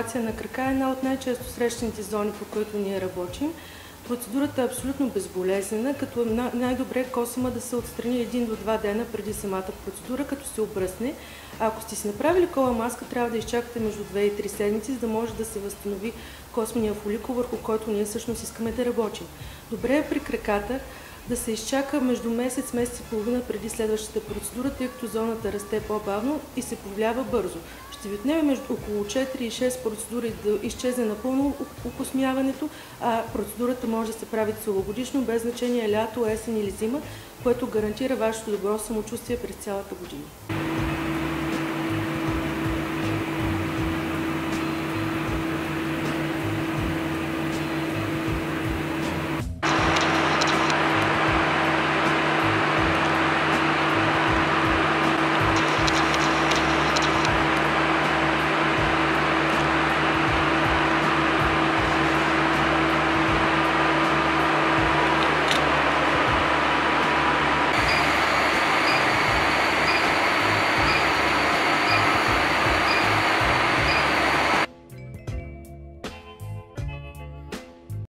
манипулация на крака е една от най-често срещаните зони, по които ние работим. Процедурата е абсолютно безболезнена, като най-добре косъма да се отстрани 1 до 2 дена преди самата процедура, като се обръсне. А ако сте си направили кола маска, трябва да изчакате между 2 и 3 седмици, за да може да се възстанови космения фоликул, върху който ние всъщност искаме да работим. Добре е при краката да се изчака между месец и половина преди следващата процедура, тъй като зоната расте по-бавно и се повлява бързо. Ще ви отнеме между около 4 и 6 процедури да изчезне напълно окосмяването, а процедурата може да се прави целогодишно, без значение лято, есен или зима, което гарантира вашето добро самочувствие през цялата година.